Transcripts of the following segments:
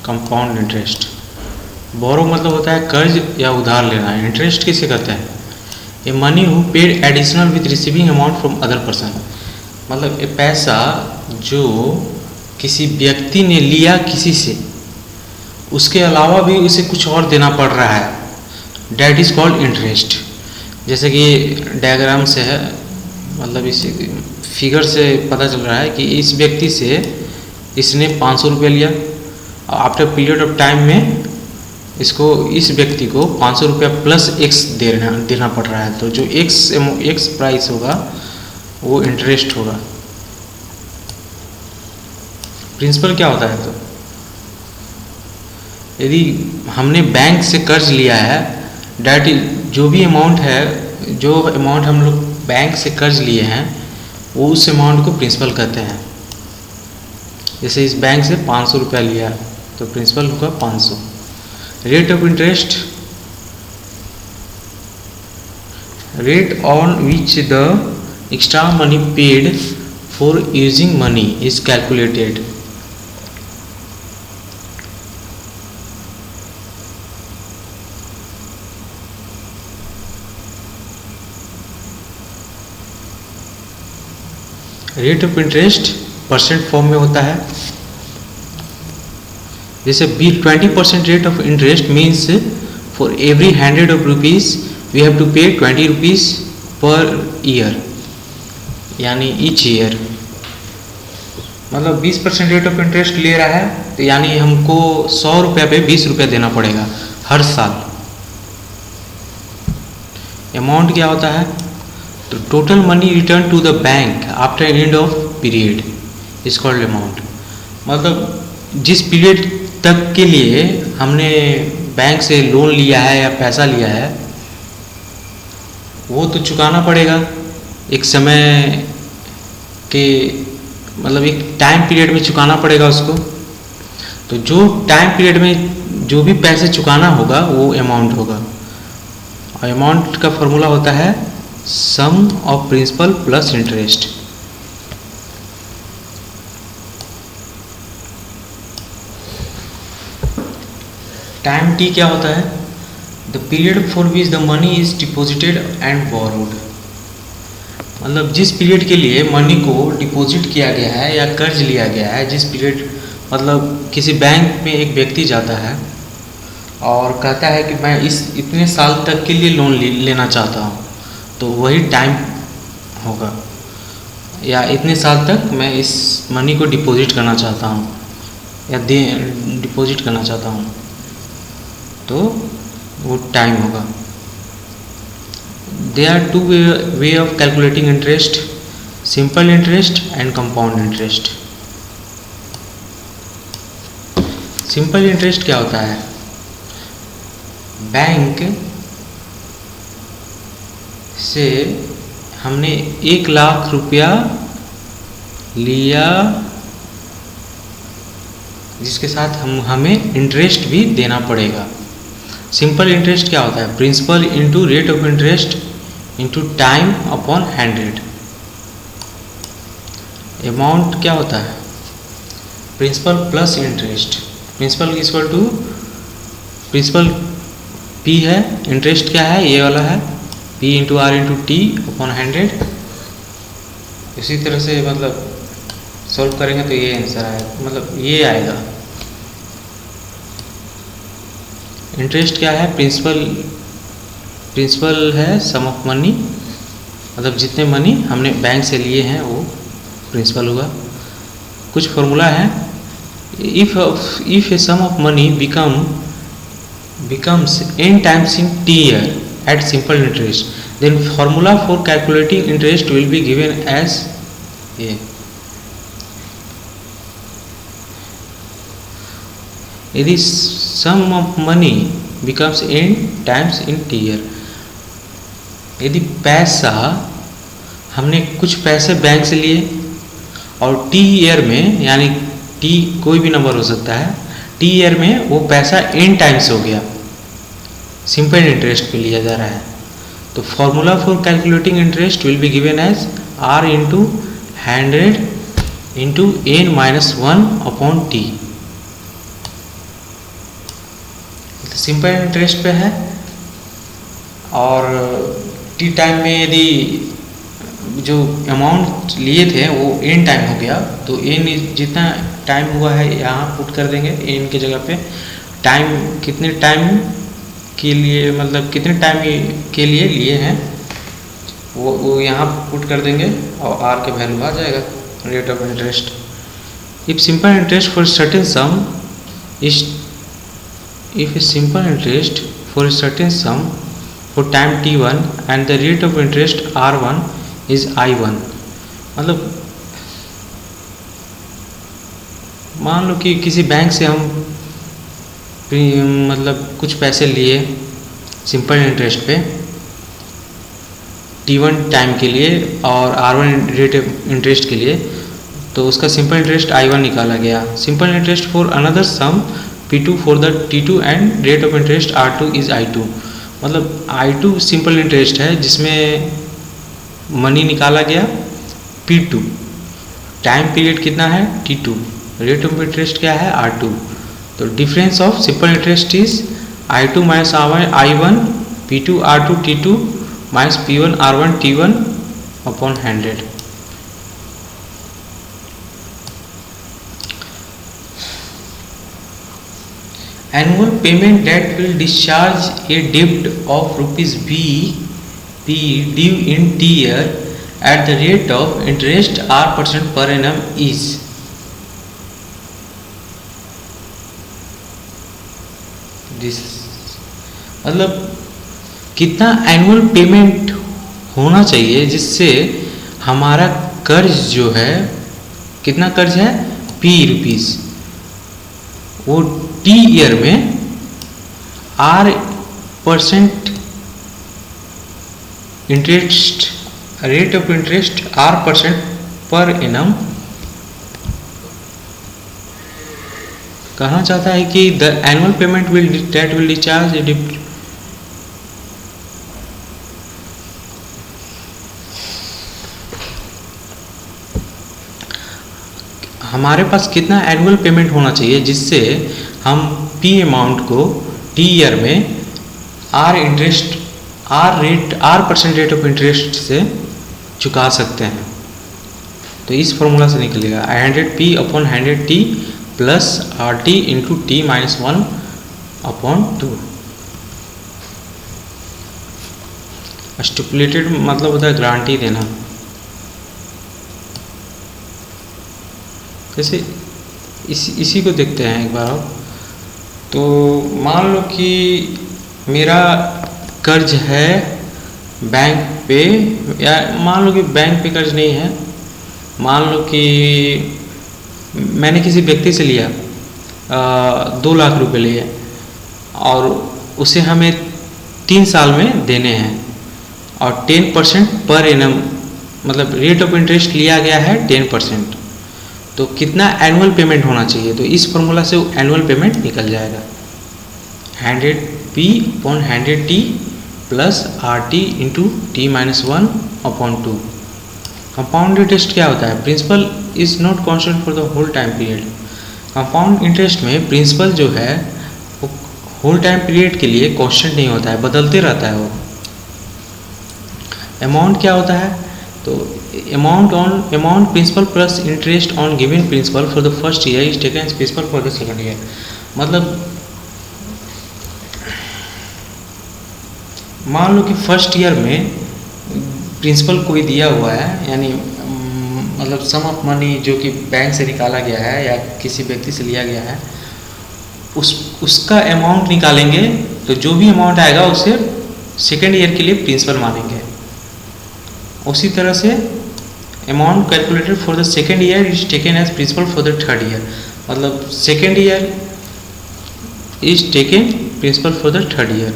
Compound interest. बोरो मतलब होता है कर्ज या उधार लेना। इंटरेस्ट किसे कहते हैं? A money who paid additional with receiving amount from other person, मतलब ये पैसा जो किसी व्यक्ति ने लिया किसी से, उसके अलावा भी उसे कुछ और देना पड़ रहा है, डैट इज कॉल्ड इंटरेस्ट। जैसे कि डायग्राम से है, मतलब इस फिगर से पता चल रहा है कि इस व्यक्ति से इसने 500 रुपये लिया, आफ्टर पीरियड ऑफ टाइम में इसको इस व्यक्ति को 500 रुपया प्लस एक्स देना पड़ रहा है। तो जो एक्स प्राइस होगा वो इंटरेस्ट होगा। प्रिंसिपल क्या होता है? तो यदि हमने बैंक से कर्ज लिया है, डैट जो भी अमाउंट है, जो अमाउंट हम लोग बैंक से कर्ज लिए हैं वो उस अमाउंट को प्रिंसिपल कहते हैं। जैसे इस बैंक से 500 रुपया लिया तो प्रिंसिपल होगा 500। Rate of interest, rate on which the extra money paid for using money is calculated. Rate of interest percent form में होता है। जैसे 20% rate of interest means for every 100 of rupees we have to pay 20 rupees per year, यानी each year. मतलब 20% rate of interest ले रहा है तो यानी हमको 100 रुपये पे 20 रुपया देना पड़ेगा हर साल। अमाउंट क्या होता है? तो total money return to the bank after end of period is called amount. मतलब जिस पीरियड तक के लिए हमने बैंक से लोन लिया है या पैसा लिया है वो तो चुकाना पड़ेगा एक समय के, मतलब एक टाइम पीरियड में चुकाना पड़ेगा उसको। तो जो टाइम पीरियड में जो भी पैसे चुकाना होगा वो अमाउंट होगा। और अमाउंट का फॉर्मूला होता है sum of principal plus interest. Time T क्या होता है? The period for which the money is deposited and borrowed. मतलब जिस पीरियड के लिए मनी को डिपॉजिट किया गया है या कर्ज लिया गया है, जिस पीरियड, मतलब किसी बैंक में एक व्यक्ति जाता है और कहता है कि मैं इतने साल तक के लिए लोन लेना चाहता हूँ, तो वही टाइम होगा। या इतने साल तक मैं इस मनी को डिपॉजिट करना चाहता हूँ या डिपॉजिट करना चाहता हूँ, तो वो टाइम होगा। There are two way of calculating interest, simple interest and compound interest. Simple interest क्या होता है? बैंक से हमने 1 लाख रुपया लिया जिसके साथ हमें इंटरेस्ट भी देना पड़ेगा। सिंपल इंटरेस्ट क्या होता है? Principal into rate of interest into time upon 100। Amount क्या होता है? Principal plus interest. Principal equal to principal P है, इंटरेस्ट क्या है? ये वाला है P into R into T upon 100। इसी तरह से मतलब सॉल्व करेंगे तो ये आंसर आएगा, मतलब ये आएगा। इंटरेस्ट क्या है? प्रिंसिपल है सम ऑफ मनी, मतलब जितने मनी हमने बैंक से लिए हैं वो प्रिंसिपल होगा। कुछ फॉर्मूला है, if a sum of money becomes n times in t year at simple interest, then formula for calculating interest will be given as a। यदि sum of money becomes n times in t year, यदि पैसा हमने कुछ पैसे bank से लिए और T year में, यानी टी कोई भी नंबर हो सकता है, टी ईयर में वो पैसा n टाइम्स हो गया, सिंपल इंटरेस्ट पे लिया जा रहा है, तो formula for calculating interest will be given as r into 100 into n-1 upon t। Simple interest पे है, और टी टाइम में यदि जो अमाउंट लिए थे वो एन टाइम हो गया, तो एन जितना टाइम हुआ है यहाँ पुट कर देंगे एन की जगह पे। टाइम कितने टाइम के लिए, मतलब कितने टाइम के लिए लिए हैं वो यहाँ पुट कर देंगे और आर के वैल्यू आ जाएगा, rate of interest. If simple interest for certain some is, if a simple interest for certain some for time t1 and the rate of interest r1 is I1, मतलब मान लो कि किसी bank से हम मतलब कुछ पैसे लिए सिंपल इंटरेस्ट पे t1 टाइम के लिए और r1 रेट इंटरेस्ट के लिए, तो उसका सिंपल इंटरेस्ट I1 निकाला गया। Simple interest for another sum P2 for the T2 and rate of interest R2 is I2, मतलब I2 सिंपल इंटरेस्ट है जिसमें मनी निकाला गया P2, टाइम पीरियड कितना है T2, रेट ऑफ इंटरेस्ट क्या है R2, तो difference of simple interest is I2 minus I1 P2 R2 T2 minus P1 R1 T1 upon 100। Annual payment that will discharge a debt of rupees B due in T year at the rate of interest R% per annum is, this, मतलब कितना annual payment होना चाहिए जिससे हमारा कर्ज जो है, कितना कर्ज है ₹P, वो टी ईयर में R% interest, rate of interest R% per annum कहना चाहता है कि the annual payment will that will discharge डिप्ट, हमारे पास कितना एनुअल पेमेंट होना चाहिए जिससे हम P अमाउंट को टी ईयर में R% रेट ऑफ इंटरेस्ट से चुका सकते हैं। तो इस फॉर्मूला से निकलेगा 100P upon 100T plus RT into T minus 1 upon 2। Stipulated मतलब होता है गारंटी देना। जैसे इसी को देखते हैं एक बार। तो मान लो कि मेरा कर्ज है बैंक पे, या मान लो कि बैंक पे कर्ज नहीं है, मान लो कि मैंने किसी व्यक्ति से लिया 2 लाख रुपए लिए और उसे हमें 3 साल में देने हैं और 10% पर एनम, मतलब रेट ऑफ इंटरेस्ट लिया गया है 10%। तो कितना एनुअल पेमेंट होना चाहिए, तो इस फॉर्मूला से एनुअल पेमेंट निकल जाएगा 100P upon 100T plus RT into T minus 1 upon 2। Compound interest क्या होता है? Principal is not constant for the whole time period. Compound interest में प्रिंसिपल जो है वो होल टाइम पीरियड के लिए कांस्टेंट नहीं होता है, बदलते रहता है वो। अमाउंट क्या होता है? तो amount principal plus interest on given principal for the first year is taken as principal for the second year. मतलब मान लो कि फर्स्ट ईयर में प्रिंसिपल कोई दिया हुआ है, यानी मतलब सम ऑफ मनी जो कि बैंक से निकाला गया है या किसी व्यक्ति से लिया गया है, उसका अमाउंट निकालेंगे। तो जो भी अमाउंट आएगा उसे सेकेंड ईयर के लिए प्रिंसिपल मानेंगे। उसी तरह से amount calculated for the second year is taken as principal for the third year. मतलब second year is taken principal for the third year.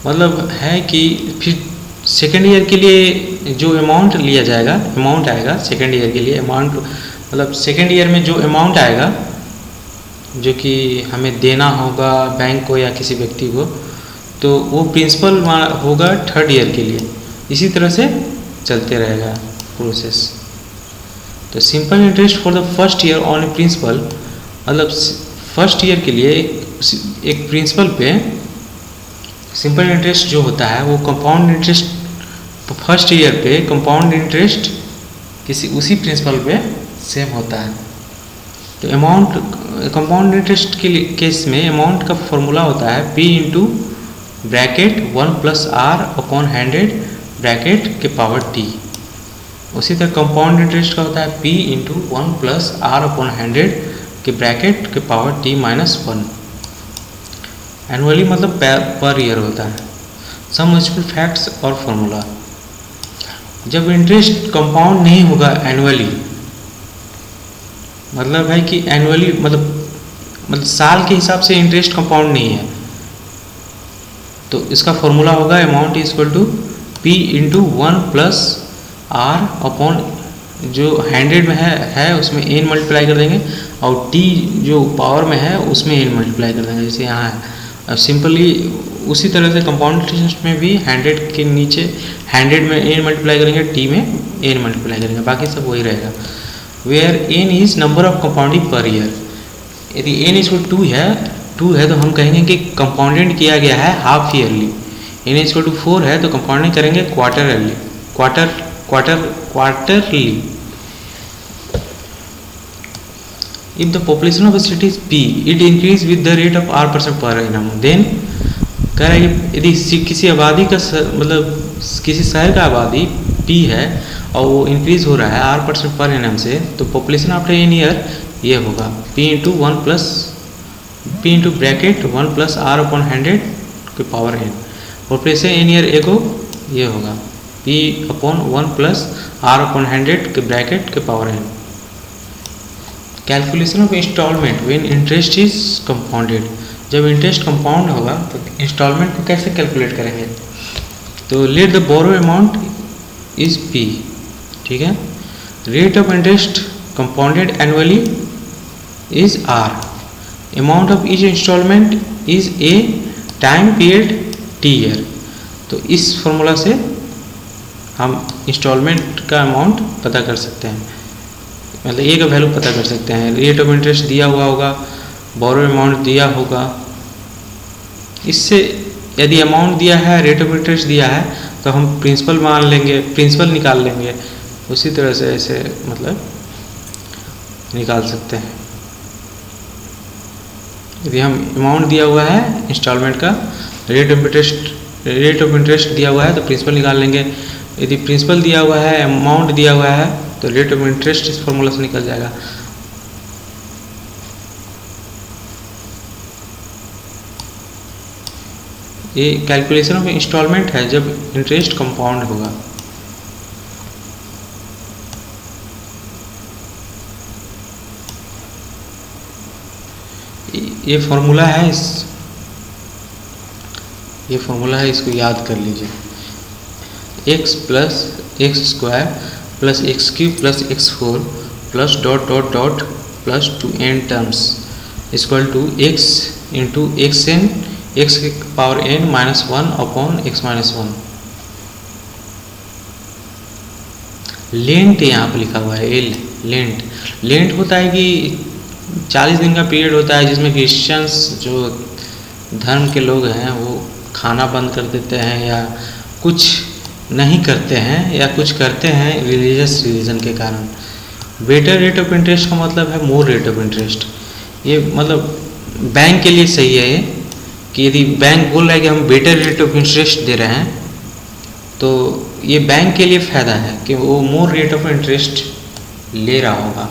मतलब है कि फिर सेकेंड ईयर के लिए जो अमाउंट लिया जाएगा, अमाउंट आएगा सेकेंड ईयर के लिए अमाउंट, मतलब सेकेंड ईयर में जो अमाउंट आएगा जो कि हमें देना होगा बैंक को या किसी व्यक्ति को, तो वो प्रिंसिपल होगा थर्ड ईयर के लिए। इसी तरह से चलते रहेगा प्रोसेस। तो simple interest for the first year on a principal, मतलब फर्स्ट ईयर के लिए एक प्रिंसिपल पे सिंपल इंटरेस्ट जो होता है वो कंपाउंड इंटरेस्ट फर्स्ट ईयर पे कंपाउंड इंटरेस्ट किसी उसी प्रिंसिपल पे सेम होता है। तो अमाउंट कंपाउंड इंटरेस्ट के केस में अमाउंट का फॉर्मूला होता है P into bracket 1 plus R upon 100 bracket के पावर T। उसी तरह कंपाउंड इंटरेस्ट का होता है P into 1 plus R upon 100 के ब्रैकेट के पावर T माइनस 1। एनुअली मतलब पर ईयर होता है। सम यूजफुल फैक्ट्स और फॉर्मूला। जब इंटरेस्ट कंपाउंड नहीं होगा एनुअली, मतलब है कि एनुअली मतलब साल के हिसाब से इंटरेस्ट कंपाउंड नहीं है, तो इसका फॉर्मूला होगा amount is equal to P into 1 plus R upon जो 100 में है उसमें n मल्टीप्लाई कर देंगे और T जो पावर में है उसमें n मल्टीप्लाई कर देंगे, जैसे यहाँ है। अब सिंपली उसी तरह से कंपाउंड इंटरेस्ट में भी 100 के नीचे 100 में n मल्टीप्लाई करेंगे, T में n मल्टीप्लाई करेंगे, बाकी सब वही रहेगा। Where n is number of compounding पर ईयर। यदि n इज 2 है तो हम कहेंगे कि कंपाउंडेड किया गया है हाफ ईयरली। n इज 4 है तो कंपाउंडिंग करेंगे quarterly. If the population of a city is P, it increase with the rate of R% per annum. Then कह रहा है यदि किसी आबादी का मतलब किसी शहर का आबादी P है और वो इंक्रीज हो रहा है R% पर एनम से, तो पॉपुलेशन आफ्टर एन ईयर ये होगा P into bracket 1 plus R upon 100 के power n। Population N year ago ये होगा P upon 1 plus R upon 100 के ब्रैकेट के power n। Calculation of installment when interest is compounded. जब interest compound होगा तो इंस्टॉलमेंट को कैसे कैलकुलेट करेंगे? तो let the borrow amount is P, ठीक है। Rate of interest compounded annually is R। Amount of each instalment is A time period T year. तो इस फॉर्मूला से हम इंस्टॉलमेंट का अमाउंट पता कर सकते हैं, मतलब ए का वैल्यू पता कर सकते हैं। रेट ऑफ इंटरेस्ट दिया हुआ होगा, बोरो अमाउंट दिया होगा। इससे यदि अमाउंट दिया है, रेट ऑफ इंटरेस्ट दिया है, तो हम प्रिंसिपल मान लेंगे, प्रिंसिपल निकाल लेंगे। उसी तरह से ऐसे मतलब निकाल सकते हैं। यदि हम अमाउंट दिया हुआ है इंस्टॉलमेंट का, रेट ऑफ इंटरेस्ट दिया हुआ है तो प्रिंसिपल निकाल लेंगे। यदि प्रिंसिपल दिया हुआ है, अमाउंट दिया हुआ है, तो रेट ऑफ इंटरेस्ट इस फॉर्मूला से निकल जाएगा। ये कैलकुलेशन ऑफ इंस्टॉलमेंट है जब इंटरेस्ट कंपाउंड होगा। ये फॉर्मूला है, ये फॉर्मूला है, इसको याद कर लीजिए। x plus x square plus x cube plus x4 plus dot dot dot plus 2n terms equal to x into xn x के power n minus 1 upon x minus 1। लेंट यहाँ पर लिखा हुआ है एल। लेंट होता है कि 40 दिन का पीरियड होता है जिसमें क्रिश्चियंस जो धर्म के लोग हैं वो खाना बंद कर देते हैं या कुछ नहीं करते हैं या कुछ करते हैं रिलीजियस रीजन के कारण। बेटर रेट ऑफ इंटरेस्ट का मतलब है मोर रेट ऑफ इंटरेस्ट। ये मतलब बैंक के लिए सही है ये कि यदि बैंक बोल रहा है कि हम बेटर रेट ऑफ इंटरेस्ट दे रहे हैं तो ये बैंक के लिए फ़ायदा है कि वो मोर रेट ऑफ इंटरेस्ट ले रहा होगा।